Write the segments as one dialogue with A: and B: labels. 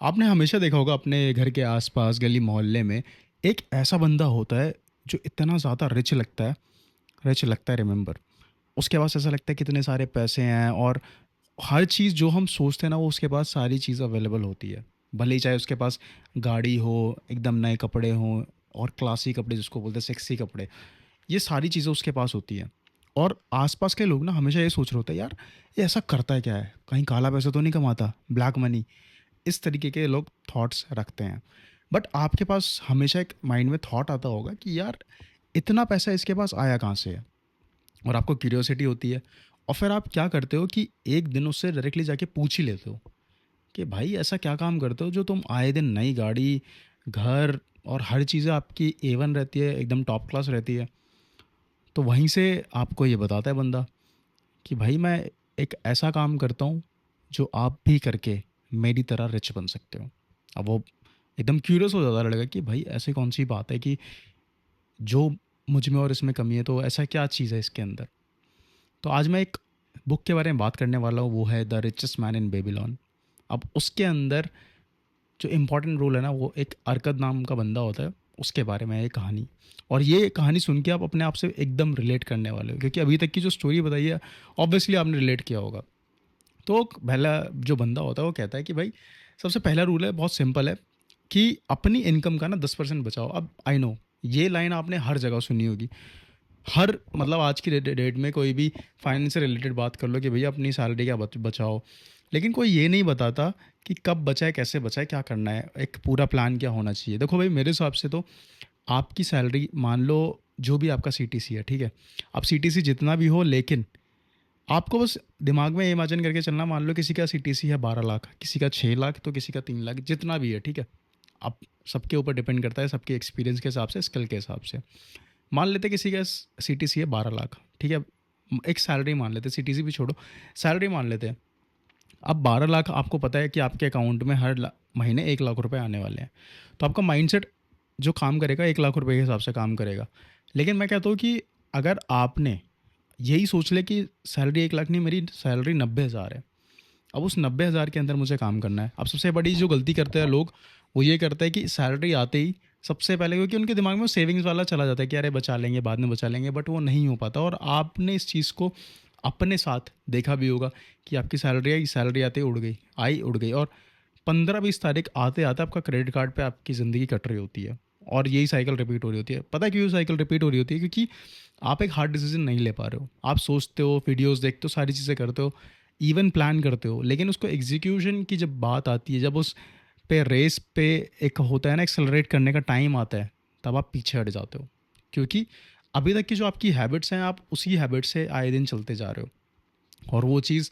A: आपने हमेशा देखा होगा अपने घर के आसपास गली मोहल्ले में एक ऐसा बंदा होता है जो इतना ज़्यादा रिच लगता है। रिमेंबर, उसके पास ऐसा लगता है कितने सारे पैसे हैं और हर चीज़ जो हम सोचते हैं ना वो उसके पास सारी चीज़ अवेलेबल होती है। भले ही चाहे उसके पास गाड़ी हो, एकदम नए कपड़े हों और क्लासी कपड़े जिसको बोलते हैं सेक्सी कपड़े, ये सारी चीज़ें उसके पास होती हैं। और आसपास के लोग ना हमेशा ये सोच रहे होते हैं, यार ये ऐसा करता है क्या है, कहीं काला पैसा तो नहीं कमाता, ब्लैक मनी। इस तरीके के लोग थॉट्स रखते हैं। बट आपके पास हमेशा एक माइंड में थॉट आता होगा कि यार इतना पैसा इसके पास आया कहाँ से है, और आपको क्यूरियोसिटी होती है। और फिर आप क्या करते हो कि एक दिन उससे डायरेक्टली जाके पूछ ही लेते हो कि भाई ऐसा क्या काम करते हो जो तुम आए दिन नई गाड़ी, घर और हर चीज़ें आपकी A1 रहती है, एकदम टॉप क्लास रहती है। तो वहीं से आपको ये बताता है बंदा कि भाई मैं एक ऐसा काम करता हूँ जो आप भी करके मेरी तरह रिच बन सकते हो। अब वो एकदम क्यूरियस हो जाता है लड़का कि भाई ऐसी कौन सी बात है कि जो मुझ में और इसमें कमी है, तो ऐसा क्या चीज़ है इसके अंदर। तो आज मैं एक बुक के बारे में बात करने वाला हूँ, वो है the richest man in Babylon. अब उसके अंदर जो इम्पोर्टेंट रोल है ना, वो एक अरकद नाम का बंदा होता है, उसके बारे में है ये कहानी। और ये कहानी सुन के आप अपने आप से एकदम रिलेट करने वाले हो, क्योंकि अभी तक की जो स्टोरी बताई है ऑब्वियसली आपने रिलेट किया होगा। तो पहला जो बंदा होता है वो कहता है कि भाई सबसे पहला रूल है, बहुत सिंपल है, कि अपनी इनकम का ना 10% बचाओ। अब आई नो ये लाइन आपने हर जगह सुनी होगी, हर मतलब आज की डेट में कोई भी फाइनेंस से रिलेटेड बात कर लो कि भैया अपनी सैलरी क्या बचाओ। लेकिन कोई ये नहीं बताता कि कब बचाए, कैसे बचाए, क्या करना है, एक पूरा प्लान क्या होना चाहिए। देखो भाई, मेरे हिसाब से तो आपकी सैलरी मान लो जो भी आपका CTC है, ठीक है, अब CTC जितना भी हो, लेकिन आपको बस दिमाग में इमेजिन करके चलना, मान लो किसी का CTC है 12 लाख, किसी का 6 लाख, तो किसी का 3 लाख, जितना भी है, ठीक है। अब सबके ऊपर डिपेंड करता है, सबके एक्सपीरियंस के हिसाब से, स्किल के हिसाब से। मान लेते किसी का CTC है 12 लाख, ठीक है। एक सैलरी मान लेते, CTC भी छोड़ो, सैलरी मान लेते हैं। अब 12 लाख आपको पता है कि आपके अकाउंट में हर महीने 1 लाख रुपए आने वाले हैं। तो आपका माइंडसेट जो काम करेगा 1 लाख रुपए के हिसाब से काम करेगा। लेकिन मैं कहता हूँ कि अगर आपने यही सोच ले कि सैलरी 1 लाख नहीं, मेरी सैलरी 90,000 है, अब उस 90,000 के अंदर मुझे काम करना है। अब सबसे बड़ी जो गलती करते हैं लोग, वो ये करते हैं कि सैलरी आते ही सबसे पहले, क्योंकि उनके दिमाग में सेविंग्स वाला चला जाता है कि अरे बचा लेंगे, बाद में बचा लेंगे, बट वो नहीं हो पाता। और आपने इस चीज़ को अपने साथ देखा भी होगा कि आपकी सैलरी आई, सैलरी आते ही उड़ गई, आई उड़ गई, और 15-20 तारीख आते आते आपका क्रेडिट कार्ड पे आपकी ज़िंदगी कट रही होती है। और यही साइकिल रिपीट हो रही होती है। पता है क्यों ये साइकिल रिपीट हो रही होती है? क्योंकि आप एक हार्ड डिसीजन नहीं ले पा रहे हो। आप सोचते हो, वीडियोस देखते हो, सारी चीज़ें करते हो, इवन प्लान करते हो, लेकिन उसको एग्जीक्यूशन की जब बात आती है, जब उस पे रेस पे एक होता है ना, एक्सेलरेट करने का टाइम आता है, तब आप पीछे हट जाते हो। क्योंकि अभी तक की जो आपकी हैबिट्स हैं, आप उसी हैबिट से आए दिन चलते जा रहे हो, और वो चीज़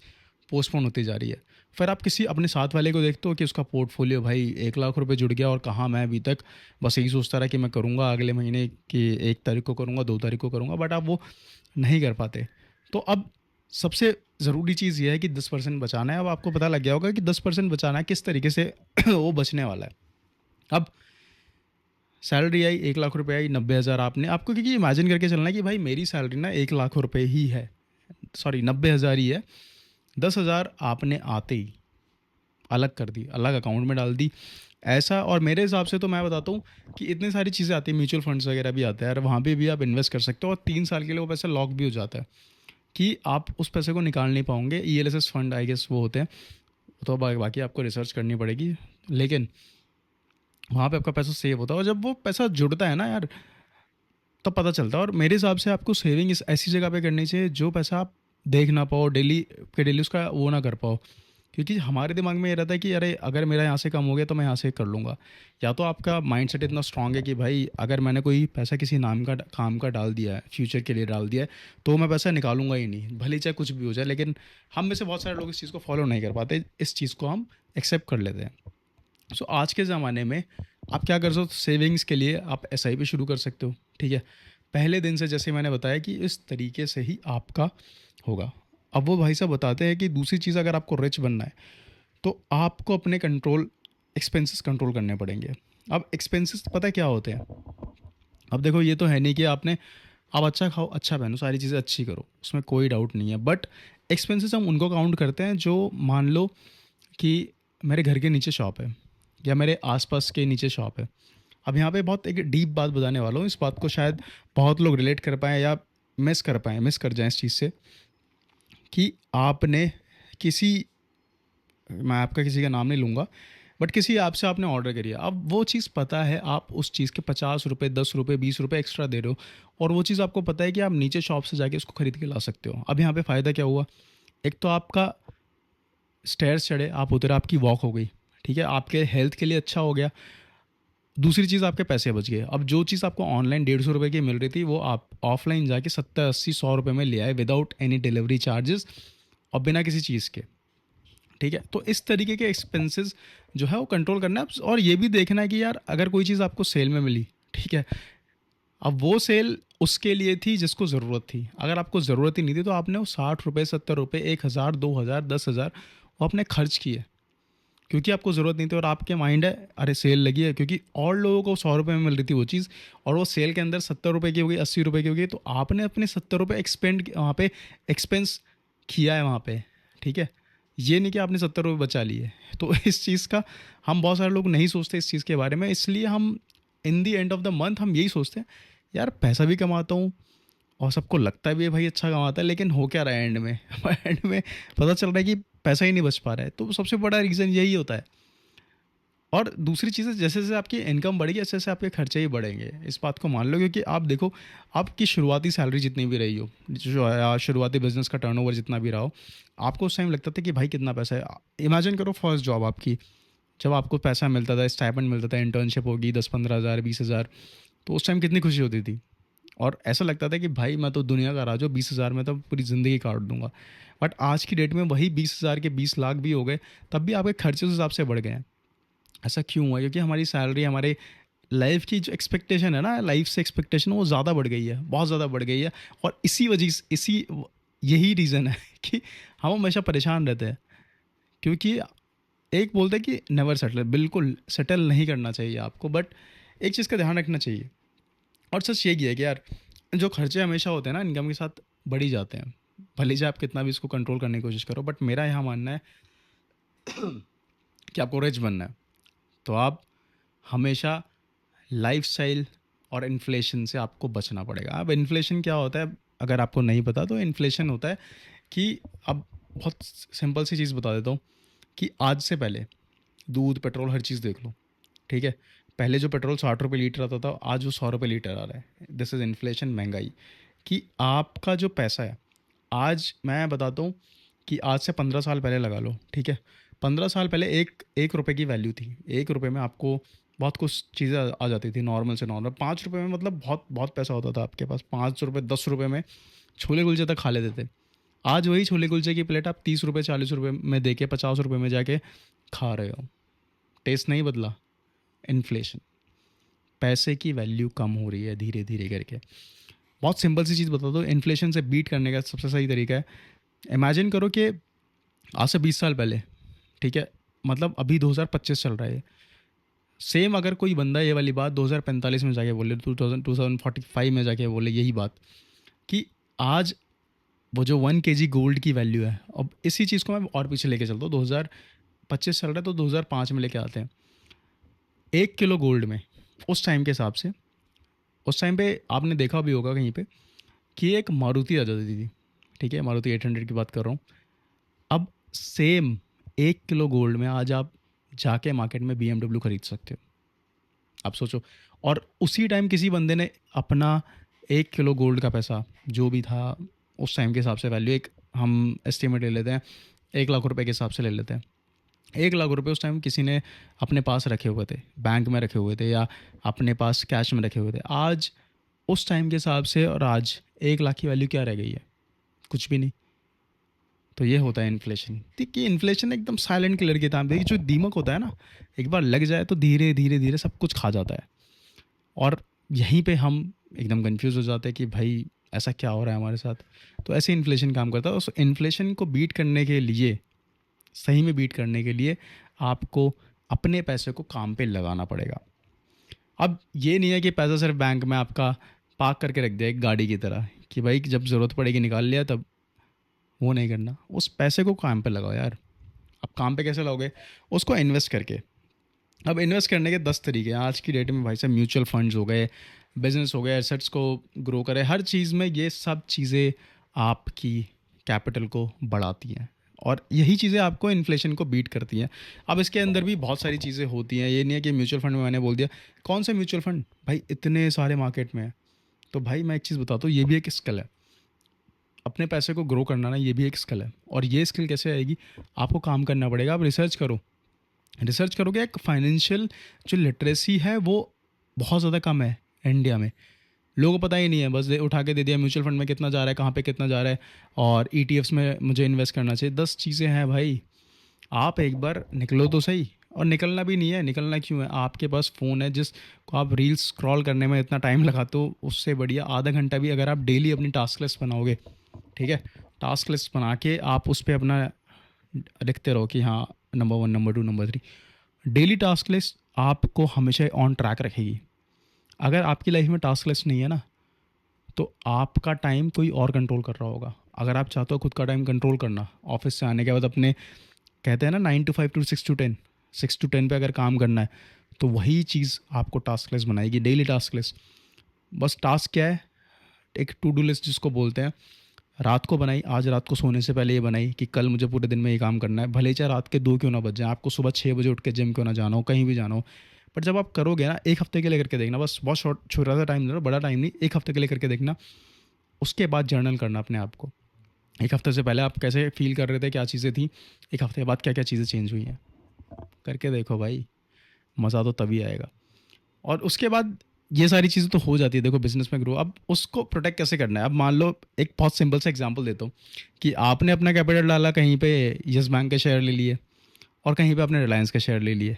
A: पोस्टपोन होती जा रही है। फिर आप किसी अपने साथ वाले को देखते हो कि उसका पोर्टफोलियो भाई 1 लाख रुपए जुड़ गया, और कहाँ मैं अभी तक बस यही सोचता रहा कि मैं करूँगा अगले महीने की 1 तारीख को करूँगा, 2 तारीख को करूँगा, बट आप वो नहीं कर पाते। तो अब सबसे ज़रूरी चीज़ ये है कि 10% बचाना है। अब आपको पता लग गया होगा कि 10% बचाना है, किस तरीके से वो बचने वाला है। अब सैलरी आई, 1 लाख रुपए आई, 90,000 आपने, आपको क्योंकि इमेजिन करके चलना है कि भाई मेरी सैलरी ना 1 लाख रुपए ही है, सॉरी 90,000 ही है। 10,000 आपने आते ही अलग कर दी, अलग अकाउंट में डाल दी, ऐसा। और मेरे हिसाब से तो मैं बताता हूँ कि इतनी सारी चीज़ें आती हैं, म्यूचुअल फंड्स वगैरह भी आते हैं, और वहाँ पे भी आप इन्वेस्ट कर सकते हो, और 3 साल के लिए वो पैसा लॉक भी हो जाता है कि आप उस पैसे को निकाल नहीं पाओगे। ELSS फंड आई गेस वो होते हैं, तो बाकी आपको रिसर्च करनी पड़ेगी, लेकिन वहाँ पे आपका पैसा सेव होता है। और जब वो पैसा जुड़ता है ना यार, तब पता चलता है। और मेरे हिसाब से आपको सेविंग इस ऐसी जगह पे करनी चाहिए जो पैसा आप देख ना पाओ, डेली के डेली उसका वो ना कर पाओ। क्योंकि हमारे दिमाग में ये रहता है कि अरे अगर मेरा यहाँ से कम हो गया तो मैं यहाँ से कर लूँगा। या तो आपका माइंडसेट इतना स्ट्रांग है कि भाई अगर मैंने कोई पैसा किसी नाम का काम का डाल दिया है, फ्यूचर के लिए डाल दिया है, तो मैं पैसा निकालूंगा ही नहीं, भले ही चाहे कुछ भी हो जाए। लेकिन हम में से बहुत सारे लोग इस चीज़ को फॉलो नहीं कर पाते, इस चीज़ को हम एक्सेप्ट कर लेते हैं। सो आज के ज़माने में आप क्या कर सकते हो, सेविंग्स के लिए आप SIP शुरू कर सकते हो, ठीक है। पहले दिन से, जैसे मैंने बताया कि इस तरीके से ही आपका होगा। अब वो भाई साहब बताते हैं कि दूसरी चीज़, अगर आपको रिच बनना है तो आपको अपने एक्सपेंसेस कंट्रोल करने पड़ेंगे। अब एक्सपेंसेस पता है क्या होते हैं? अब देखो, ये तो है नहीं कि आप अच्छा खाओ, अच्छा पहनो, सारी चीज़ें अच्छी करो, उसमें कोई डाउट नहीं है, बट एक्सपेंसेस हम उनको काउंट करते हैं जो, मान लो कि मेरे घर के नीचे शॉप है, या मेरे आसपास के नीचे शॉप है। अब यहाँ पे बहुत एक डीप बात बताने वाला हूँ, इस बात को शायद बहुत लोग रिलेट कर पाएँ या मिस कर जाएँ इस चीज़ से, कि आपने किसी, मैं आपका किसी का नाम नहीं लूँगा, बट किसी ऐप से आपने ऑर्डर करिए। अब वो चीज़ पता है, आप उस चीज़ के ₹50, ₹10, ₹20 एक्स्ट्रा दे रहे हो, और वो चीज़ आपको पता है कि आप नीचे शॉप से जाके उसको खरीद के ला सकते हो। अब यहाँ पे फ़ायदा क्या हुआ? एक तो आपका स्टेयर्स चढ़े, आप उतरे, आपकी वॉक हो गई, ठीक है? आपके हेल्थ के लिए अच्छा हो गया। दूसरी चीज़, आपके पैसे बच गए। अब जो चीज़ आपको ऑनलाइन ₹150 की मिल रही थी, वो आप ऑफलाइन जाके 70, 80, ₹100 में ले आए विदाउट एनी डिलीवरी चार्जेस और बिना किसी चीज़ के। ठीक है? तो इस तरीके के एक्सपेंसेस जो है वो कंट्रोल करना है, और ये भी देखना है कि यार अगर कोई चीज़ आपको सेल में मिली, ठीक है? अब वो सेल उसके लिए थी जिसको ज़रूरत थी। अगर आपको ज़रूरत ही नहीं थी तो आपने वो ₹60, ₹70, 1000, 2000, 10,000 वो आपने खर्च किए, क्योंकि आपको ज़रूरत नहीं थी और आपके माइंड है अरे सेल लगी है, क्योंकि और लोगों को ₹100 में मिल रही थी वो चीज़, और वो सेल के अंदर ₹70 की हो गई, ₹80 की हो गई, तो आपने अपने ₹70 एक्सपेंड वहाँ पे एक्सपेंस किया है वहाँ पे, ठीक है? ये नहीं कि आपने ₹70 बचा लिए। तो इस चीज़ का हम बहुत सारे लोग नहीं सोचते इस चीज़ के बारे में, इसलिए हम in the end of the month हम यही सोचते हैं, यार पैसा भी कमाता हूँ और सबको लगता है भी भाई अच्छा कमाता है, लेकिन हो क्या रहा है एंड में? एंड में पता चल रहा है कि पैसा ही नहीं बच पा रहा है। तो सबसे बड़ा रीज़न यही होता है। और दूसरी चीज़ है, जैसे जैसे आपकी इनकम बढ़ेगी वैसे वैसे आपके खर्चे ही बढ़ेंगे, इस बात को मान लो, क्योंकि आप देखो, आपकी शुरुआती सैलरी जितनी भी रही हो, जो शुरुआती बिजनेस का टर्नओवर जितना भी रहा हो, आपको उस टाइम लगता था कि भाई कितना पैसा है। इमेजिन करो फर्स्ट जॉब आपकी, जब आपको पैसा मिलता था, स्टाइपेंड मिलता था, इंटर्नशिप होगी 10-15 हज़ार 20,000, तो उस टाइम कितनी खुशी होती थी, और ऐसा लगता था कि भाई मैं तो दुनिया का राजा हूँ, 20,000 में तो पूरी ज़िंदगी काट दूंगा। बट आज की डेट में वही 20,000 के 20 लाख भी हो गए, तब भी आपके खर्चे उस हिसाब से बढ़ गए हैं। ऐसा क्यों हुआ? क्योंकि हमारी सैलरी, हमारे लाइफ की जो एक्सपेक्टेशन है ना, लाइफ से एक्सपेक्टेशन वो ज़्यादा बढ़ गई है, बहुत ज़्यादा बढ़ गई है। और इसी वजह से यही रीज़न है कि हम हमेशा परेशान रहते हैं, क्योंकि एक बोलते हैं कि नेवर सेटल, बिल्कुल सेटल नहीं करना चाहिए आपको, बट एक चीज़ का ध्यान रखना चाहिए। और सच ये है कि यार जो खर्चे हमेशा होते हैं ना इनकम के साथ बढ़ ही जाते हैं, भले से आप कितना भी इसको कंट्रोल करने की कोशिश करो। बट मेरा यहाँ मानना है कि आपको रिच बनना है, तो आप हमेशा लाइफस्टाइल और इन्फ्लेशन से आपको बचना पड़ेगा। अब इन्फ्लेशन क्या होता है, अगर आपको नहीं पता, तो इन्फ्लेशन होता है कि, अब बहुत सिंपल सी चीज़ बता देता हूँ, कि आज से पहले दूध, पेट्रोल, हर चीज़ देख लो, ठीक है? पहले जो पेट्रोल ₹60 लीटर आता था, आज वो ₹100 लीटर आ रहा है। दिस इज़ इन्फ्लेशन, महंगाई। कि आपका जो पैसा है, आज मैं बताता हूँ कि आज से 15 साल पहले लगा लो, ठीक है? 15 साल पहले एक एक रुपये की वैल्यू थी। ₹1 में आपको बहुत कुछ चीज़ें आ जाती थी, नॉर्मल से नॉर्मल। ₹5 में मतलब बहुत बहुत पैसा होता था आपके पास। ₹5, ₹10 में छोले-कुलचे तक खा लेते थे। आज वही छोले-कुलचे की प्लेट आप ₹30, ₹40 में दे के ₹50 में जाके खा रहे हो। टेस्ट नहीं बदला, इन्फ्लेशन। पैसे की वैल्यू कम हो रही है धीरे-धीरे करके। बहुत सिंपल सी चीज़ बता दो, इन्फ्लेशन से बीट करने का सबसे सही तरीका है, इमेजिन करो कि आज से 20 साल पहले, ठीक है? मतलब अभी 2025 चल रहा है। सेम अगर कोई बंदा ये वाली बात 2045 में जाके बोले, 2045 में जाके बोले यही बात, कि आज वो जो 1 केजी गोल्ड की वैल्यू है, अब इसी चीज़ को मैं और पीछे लेके चलता हूँ, 2025 चल रहा है तो 2005 में लेके आते हैं। 1 किलो गोल्ड में उस टाइम के हिसाब से, उस टाइम पे आपने देखा भी होगा कहीं पे, कि एक मारुति आ जाती थी, ठीक है? मारुति 800 की बात कर रहा हूँ। अब सेम 1 किलो गोल्ड में आज आप जाके मार्केट में BMW खरीद सकते हो। आप सोचो। और उसी टाइम किसी बंदे ने अपना 1 किलो गोल्ड का पैसा जो भी था उस टाइम के हिसाब से वैल्यू, एक हम एस्टिमेट ले लेते हैं, 1 लाख रुपए के हिसाब से ले लेते हैं। 1 लाख रुपए उस टाइम किसी ने अपने पास रखे हुए थे, बैंक में रखे हुए थे या अपने पास कैश में रखे हुए थे। आज उस टाइम के हिसाब से और आज 1 लाख की वैल्यू क्या रह गई है? कुछ भी नहीं। तो ये होता है इन्फ्लेशन। देखिए इन्फ्लेशन एकदम साइलेंट किलर की तरह। देखिए जो दीमक होता है ना, एक बार लग जाए तो धीरे धीरे धीरे सब कुछ खा जाता है। और यहीं पे हम एकदम कंफ्यूज हो जाते हैं कि भाई ऐसा क्या हो रहा है हमारे साथ। तो ऐसे इन्फ्लेशन काम करता है। उस इन्फ्लेशन को बीट करने के लिए, सही में बीट करने के लिए, आपको अपने पैसे को काम पे लगाना पड़ेगा। अब ये नहीं है कि पैसा सिर्फ बैंक में आपका पार्क करके रख दिया एक गाड़ी की तरह, कि भाई जब ज़रूरत पड़ेगी निकाल लिया, तब वो नहीं करना। उस पैसे को काम पे लगाओ यार। अब काम पे कैसे लाओगे? उसको इन्वेस्ट करके। अब इन्वेस्ट करने के 10 तरीके हैं आज की डेट में भाई साहब। म्यूचुअल फंड्स हो गए, बिजनेस हो गए, एसेट्स को ग्रो करे, हर चीज़ में ये सब चीज़ें आपकी कैपिटल को बढ़ाती हैं और यही चीज़ें आपको इन्फ्लेशन को बीट करती हैं। अब इसके अंदर भी बहुत सारी चीज़ें होती हैं, ये नहीं है कि म्यूचुअल फंड में मैंने बोल दिया। कौन से म्यूचुअल फंड भाई, इतने सारे मार्केट में है। तो भाई मैं एक चीज़ बताता हूँ, ये भी एक स्किल है। अपने पैसे को ग्रो करना ना, ये भी एक स्किल है। और ये स्किल कैसे आएगी? आपको काम करना पड़ेगा। आप रिसर्च करो, रिसर्च करोगे। एक फाइनेंशियल जो लिटरेसी है वो बहुत ज़्यादा कम है इंडिया में। लोगों को पता ही नहीं है, बस उठा के दे दिया म्यूचुअल फंड में कितना जा रहा है, कहाँ पे कितना जा रहा है, और ईटीएफ्स में मुझे इन्वेस्ट करना चाहिए। 10 चीज़ें हैं भाई, आप एक बार निकलो तो सही। और निकलना भी नहीं है, निकलना क्यों है? आपके पास फ़ोन है जिसको आप रील्स स्क्रॉल करने में इतना टाइम लगाते हो, उससे बढ़िया आधा घंटा भी अगर आप डेली अपनी टास्क लिस्ट बनाओगे, ठीक है, टास्क लिस्ट बना के आप उस पर अपना लिखते रहो कि हाँ number 1, number 2, number 3। Daily task list आपको हमेशा ऑन ट्रैक रखेगी। अगर आपकी लाइफ में टास्क लिस्ट नहीं है ना, तो आपका टाइम कोई और कंट्रोल कर रहा होगा। अगर आप चाहते हो खुद का टाइम कंट्रोल करना, ऑफिस से आने के बाद अपने, कहते हैं ना 9 to 5 टू 6 to 10, 6 to 10 पे अगर काम करना है, तो वही चीज़ आपको टास्क लिस्ट बनाएगी, डेली टास्क लिस्ट। बस टास्क क्या है? एक टू डू लिस्ट जिसको बोलते हैं, रात को बनाई, आज रात को सोने से पहले ये बनाई कि कल मुझे पूरे दिन में ये काम करना है, भले चाहे रात के 2 क्यों ना बज जाए, आपको सुबह 6 बजे उठ के जिम क्यों ना जाना हो, कहीं भी जाना हो। बट जब आप करोगे ना, एक हफ्ते के लिए करके देखना, बस बहुत शॉर्ट छोटा सा टाइम दे, बड़ा टाइम नहीं, एक हफ्ते के लिए करके देखना। उसके बाद जर्नल करना अपने आप को, एक हफ्ते से पहले आप कैसे फील कर रहे थे, क्या चीज़ें थी, एक हफ्ते के बाद क्या क्या चीज़ें चेंज हुई हैं, करके देखो भाई। मज़ा तो तभी आएगा। और उसके बाद ये सारी चीज़ें तो हो जाती है, देखो बिजनेस में ग्रो। अब उसको प्रोटेक्ट कैसे करना है? अब मान लो एक बहुत सिंपल सा एग्जांपल देता हूँ कि आपने अपना कैपिटल डाला, कहीं पे यस बैंक के शेयर ले लिए और कहीं पे आपने रिलायंस के शेयर ले लिए।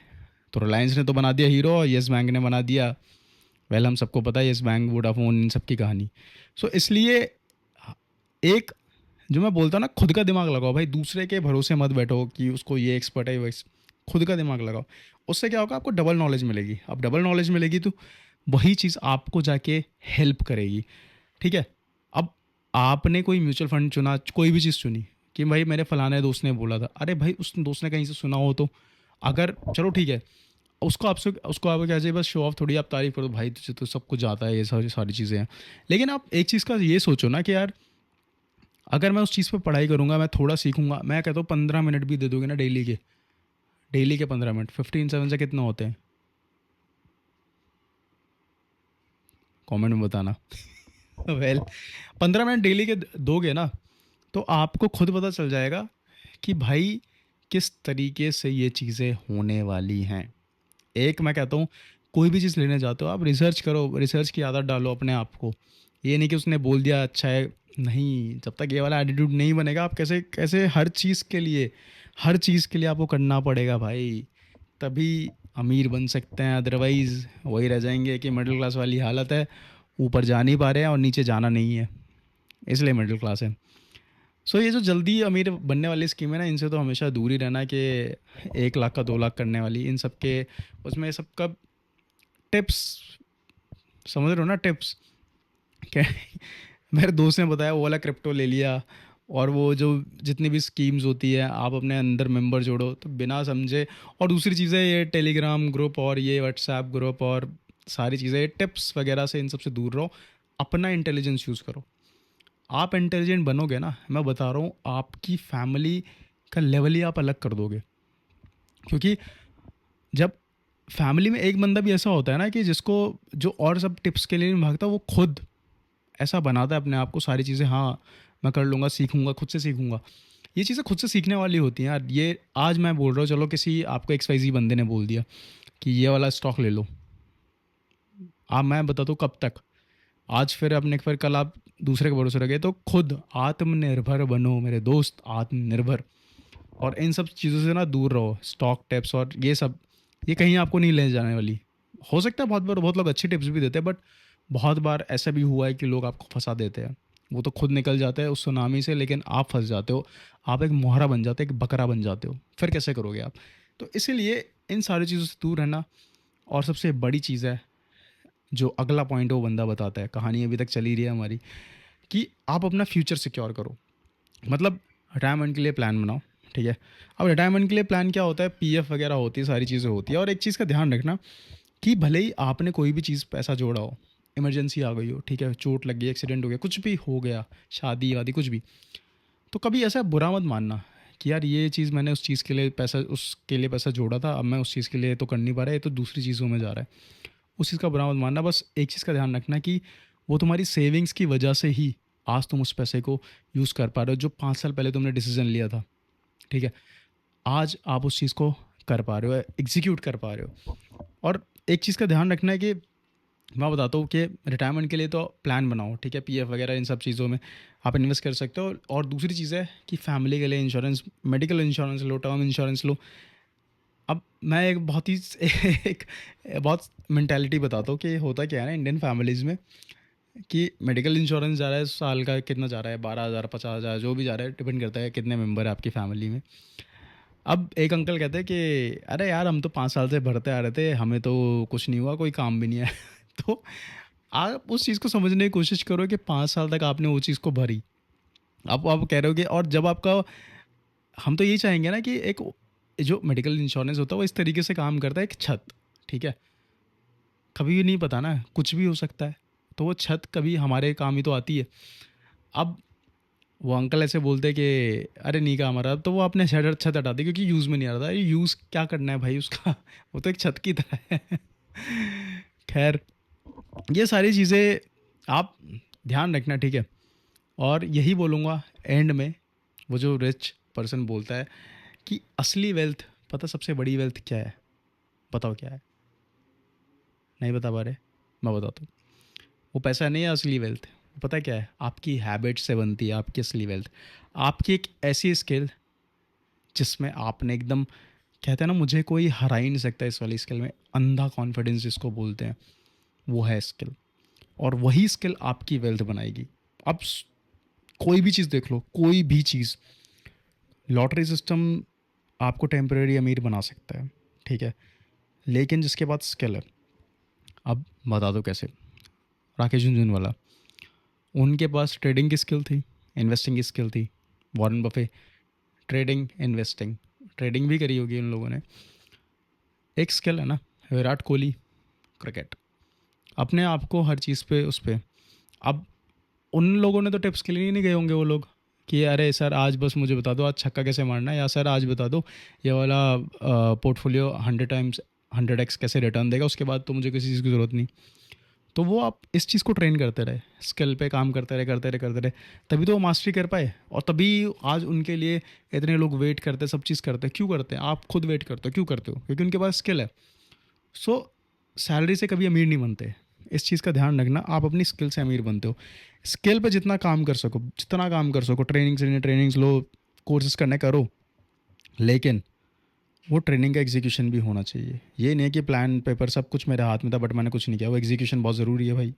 A: तो रिलायंस ने तो बना दिया हीरो और यस बैंक ने बना दिया, वेल हम सबको पता है यस बैंक, वोडाफोन, इन सब की कहानी। सो इसलिए एक, जो मैं बोलता हूँ ना, खुद का दिमाग लगाओ भाई, दूसरे के भरोसे मत बैठो कि उसको ये एक्सपर्ट है वैसे। खुद का दिमाग लगाओ, उससे क्या होगा, आपको डबल नॉलेज मिलेगी। अब डबल नॉलेज मिलेगी तो वही चीज़ आपको जाके हेल्प करेगी, ठीक है। अब आपने कोई म्यूचुअल फंड चुना, कोई भी चीज़ चुनी कि भाई मेरे फलाने दोस्त ने बोला था, अरे भाई उस दोस्त ने कहीं से सुना हो तो, अगर चलो ठीक है, उसको आप क्या चाहिए, बस शो ऑफ थोड़ी आप तारीफ करो, भाई तुझे तो सब कुछ आता है, ये सारी सारी चीज़ें हैं। लेकिन आप एक चीज़ का ये सोचो ना कि यार, अगर मैं उस चीज़ पर पढ़ाई करूँगा, मैं थोड़ा सीखूंगा, मैं कहता हूँ 15 मिनट भी दे दोगे ना डेली के, डेली के 15 मिनट, 15 7 से कितना होते हैं, कमेंट में बताना। वेल 15 मिनट डेली के दोगे ना, तो आपको खुद पता चल जाएगा कि भाई किस तरीके से ये चीज़ें होने वाली हैं। एक मैं कहता हूँ, कोई भी चीज़ लेने जाते हो आप रिसर्च करो, रिसर्च की आदत डालो अपने आप को। ये नहीं कि उसने बोल दिया अच्छा है, नहीं, जब तक ये वाला एटीट्यूड नहीं बनेगा, आप कैसे कैसे हर चीज़ के लिए, हर चीज़ के लिए आपको करना पड़ेगा भाई, तभी अमीर बन सकते हैं। अदरवाइज़ वही रह जाएंगे कि मिडिल क्लास वाली हालत है, ऊपर जा नहीं पा रहे हैं और नीचे जाना नहीं है, इसलिए मिडिल क्लास है। सो ये जो जल्दी अमीर बनने वाली स्कीम है ना, इनसे तो हमेशा दूर ही रहना, कि 1 लाख का 2 लाख करने वाली, इन सब के उसमें सबका टिप्स समझ रहे हो ना, टिप्स क्या? मेरे दोस्त ने बताया, वो वाला क्रिप्टो ले लिया, और वो जो जितनी भी स्कीम्स होती है आप अपने अंदर मेंबर जोड़ो, तो बिना समझे। और दूसरी चीज़ें, ये टेलीग्राम ग्रुप और ये व्हाट्सएप ग्रुप और सारी चीज़ें, टिप्स वगैरह से इन सब से दूर रहो, अपना इंटेलिजेंस यूज़ करो। आप इंटेलिजेंट बनोगे ना, मैं बता रहा हूँ, आपकी फैमिली का लेवल ही आप अलग कर दोगे। क्योंकि जब फैमिली में एक बंदा भी ऐसा होता है ना कि जिसको, जो और सब टिप्स के लिए नहीं भागता, वो खुद ऐसा बनाता है अपने आप को, सारी चीज़ें, हाँ मैं कर लूँगा, सीखूंगा, खुद से सीखूंगा। ये चीज़ें खुद से सीखने वाली होती हैं यार। ये आज मैं बोल रहा हूँ, चलो किसी आपको XYZ बंदे ने बोल दिया कि ये वाला स्टॉक ले लो, आप, मैं बताता हूँ कब तक, आज फिर अपने, फिर कल आप दूसरे के भरोसे रह गए। तो खुद आत्मनिर्भर बनो मेरे दोस्त, आत्मनिर्भर। और इन सब चीज़ों से ना दूर रहो, स्टॉक टिप्स और ये सब, ये कहीं आपको नहीं ले जाने वाली। हो सकता है बहुत बार बहुत लोग अच्छी टिप्स भी देते हैं, बट बहुत बार ऐसा भी हुआ है कि लोग आपको फंसा देते हैं। वो तो खुद निकल जाते हैं उस सुनामी से, लेकिन आप फंस जाते हो, आप एक मोहरा बन जाते हो, एक बकरा बन जाते हो, फिर कैसे करोगे आप? तो इसीलिए इन सारी चीज़ों से दूर रहना। और सबसे बड़ी चीज़ है, जो अगला पॉइंट है वो बंदा बताता है, कहानी अभी तक चली रही है हमारी, कि आप अपना फ्यूचर सिक्योर करो। मतलब रिटायरमेंट के लिए प्लान बनाओ, ठीक है। अब रिटायरमेंट के लिए प्लान क्या होता है, पीएफ वगैरह होती है, सारी चीज़ें होती है। और एक चीज़ का ध्यान रखना कि भले ही आपने कोई भी चीज़ पैसा जोड़ा हो, इमरजेंसी आ गई हो, ठीक है, चोट लग गई, एक्सीडेंट हो गया, कुछ भी हो गया, शादी वादी कुछ भी, तो कभी ऐसा बुरा मत मानना कि यार ये चीज़ मैंने उसके लिए पैसा जोड़ा था, अब मैं उस चीज़ के लिए तो कर नहीं पा रहा, ये तो दूसरी चीज़ों में जा रहा है। उस चीज़ का बुरा मत मानना। बस एक चीज़ का ध्यान रखना कि वो तुम्हारी सेविंग्स की वजह से ही आज तुम उस पैसे को यूज़ कर पा रहे हो, जो 5 साल पहले तुमने डिसीजन लिया था, ठीक है, आज आप उस चीज़ को कर पा रहे हो, एग्जीक्यूट कर पा रहे हो। और एक चीज़ का ध्यान रखना है कि मैं बताता हूँ कि रिटायरमेंट के लिए तो प्लान बनाओ, ठीक है, पीएफ वगैरह इन सब चीज़ों में आप इन्वेस्ट कर सकते हो। और दूसरी चीज़ है कि फैमिली के लिए इंश्योरेंस, मेडिकल इंश्योरेंस लो, टर्म इंश्योरेंस लो। अब मैं एक बहुत ही एक बहुत मेंटालिटी बताता हूँ कि होता क्या है ना इंडियन फैमिलीज़ में, कि मेडिकल इंश्योरेंस जा रहा है, साल का कितना जा रहा है, 12,000 50,000 जो भी जा रहा है, डिपेंड करता है कितने मेंबर है आपकी फैमिली में। अब एक अंकल कहते हैं कि अरे यार हम तो 5 साल से भरते आ रहे थे, हमें तो कुछ नहीं हुआ, कोई काम भी नहीं है। तो आप उस चीज़ को समझने की कोशिश करो कि 5 साल तक आपने वो चीज़ को भरी, आप कह रहे हो कि, और जब आपका, हम तो यही चाहेंगे ना कि एक जो मेडिकल इंश्योरेंस होता है वो इस तरीके से काम करता है, एक छत, ठीक है, कभी भी नहीं पता ना, कुछ भी हो सकता है, तो वो छत कभी हमारे काम ही तो आती है। अब वो अंकल ऐसे बोलते हैं कि अरे नहीं का हमारा, तो वो अपने छत छत हटा दी क्योंकि यूज़ में नहीं आ रहा था। ये यूज़ क्या करना है भाई उसका, वो तो एक छत की तरह है। खैर, ये सारी चीज़ें आप ध्यान रखना, ठीक है। और यही बोलूँगा एंड में, वो जो रिच पर्सन बोलता है कि असली वेल्थ, पता सबसे बड़ी वेल्थ क्या है, बताओ क्या है, नहीं बता पा रहे, मैं बताता हूँ। वो पैसा नहीं है असली वेल्थ, पता है क्या है, आपकी हैबिट से बनती है आपकी असली वेल्थ। आपकी एक ऐसी स्किल जिसमें आपने एकदम, कहते हैं ना मुझे कोई हरा ही नहीं सकता इस वाली स्किल में, अंधा कॉन्फिडेंस जिसको बोलते हैं, वो है स्किल। और वही स्किल आपकी वेल्थ बनाएगी। अब कोई भी चीज़ देख लो, कोई भी चीज़, लॉटरी सिस्टम आपको टेम्परेरी अमीर बना सकता है, ठीक है, लेकिन जिसके पास स्किल है, अब बता दो कैसे। राकेश झुनझुनवाला, उनके पास ट्रेडिंग की स्किल थी, इन्वेस्टिंग की स्किल थी। Warren Buffett, trading investing, trading भी करी होगी उन लोगों ने, एक स्किल है ना। विराट कोहली, क्रिकेट, अपने आप को हर चीज़ पे उस पे। अब उन लोगों ने तो टिप्स के लिए नहीं गए होंगे वो लोग कि अरे सर आज बस मुझे बता दो आज छक्का कैसे मारना है, या सर आज बता दो ये वाला पोर्टफोलियो 100 टाइम्स 100x कैसे रिटर्न देगा, उसके बाद तो मुझे किसी चीज़ की ज़रूरत नहीं। तो वो आप इस चीज़ को ट्रेन करते रहे, स्किल पे काम करते रहे, तभी तो वो मास्टरी कर पाए। और तभी आज उनके लिए इतने लोग वेट करते, सब चीज़ करते हैं। क्यों करते हैं? आप खुद वेट करते हो, क्यों करते हो? क्योंकि उनके पास स्किल है। सो सैलरी से कभी अमीर नहीं बनते, इस चीज़ का ध्यान रखना। आप अपनी स्किल से अमीर बनते हो। स्किल पे जितना काम कर सको, जितना काम कर सको, ट्रेनिंग्स लो, कोर्सेज करने करो, लेकिन वो ट्रेनिंग का एग्जीक्यूशन भी होना चाहिए। ये नहीं है कि प्लान पेपर सब कुछ मेरे हाथ में था बट मैंने कुछ नहीं किया, वो एग्जीक्यूशन बहुत ज़रूरी है भाई।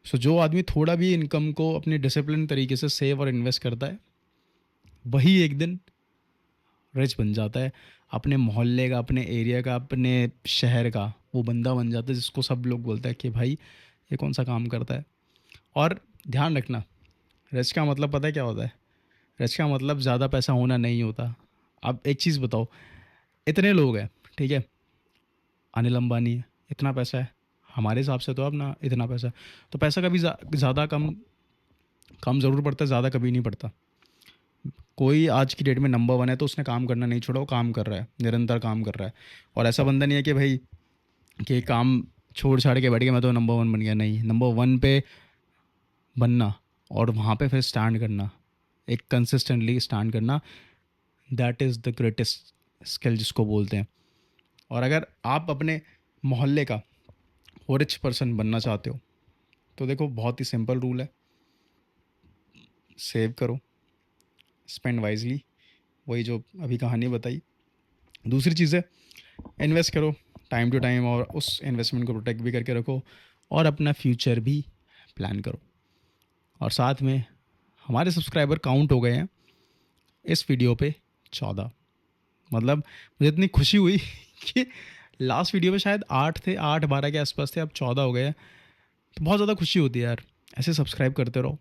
A: सो जो आदमी थोड़ा भी इनकम को अपनी डिसिप्लिन तरीके से सेव और इन्वेस्ट करता है, वही एक दिन रिच बन जाता है। अपने मोहल्ले का, अपने एरिया का, अपने शहर का वो बंदा बन जाता है जिसको सब लोग बोलते हैं कि भाई ये कौन सा काम करता है। और ध्यान रखना, रिच का मतलब पता है क्या होता है? रिच का मतलब ज़्यादा पैसा होना नहीं होता। अब एक चीज़ बताओ, इतने लोग हैं, ठीक है, अनिल अंबानी है, इतना पैसा है, हमारे हिसाब से तो अब ना इतना पैसा है। तो पैसा कभी ज़्यादा कम कम ज़रूर पड़ता है, ज़्यादा कभी नहीं पड़ता। कोई आज की डेट में नंबर 1 है तो उसने काम करना नहीं छोड़ा, वो काम कर रहा है, निरंतर काम कर रहा है। और ऐसा बंदा नहीं है कि भाई कि काम छोड़ छाड़ के बैठ गया मैं तो नंबर 1 बन गया। नहीं, नंबर 1 पे बनना और वहाँ पे फिर स्टैंड करना, एक कंसिस्टेंटली स्टैंड करना, that is the greatest skill जिसको बोलते हैं। और अगर आप अपने मोहल्ले का वो रिच पर्सन बनना चाहते हो तो देखो बहुत ही सिंपल रूल है, सेव करो, स्पेंड वाइजली, वही जो अभी कहानी बताई। दूसरी चीज़ है इन्वेस्ट करो टाइम टू टाइम, और उस इन्वेस्टमेंट को प्रोटेक्ट भी करके रखो, और अपना फ्यूचर भी प्लान करो। और साथ में हमारे सब्सक्राइबर काउंट हो गए हैं इस वीडियो पे 14। मतलब मुझे इतनी खुशी हुई कि लास्ट वीडियो में शायद 8 थे, 8 12 के आसपास थे, अब 14 हो गए हैं। तो बहुत ज़्यादा खुशी होती है यार। ऐसे सब्सक्राइब करते रहो,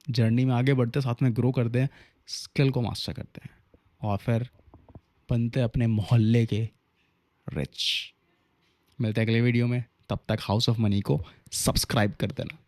A: जर्नी में आगे बढ़ते, साथ में ग्रो करते हैं, स्किल को मास्टर करते हैं। और फिर बनते अपने मोहल्ले के रिच। मिलते हैं अगले वीडियो में, तब तक हाउस ऑफ मनी को सब्सक्राइब कर देना।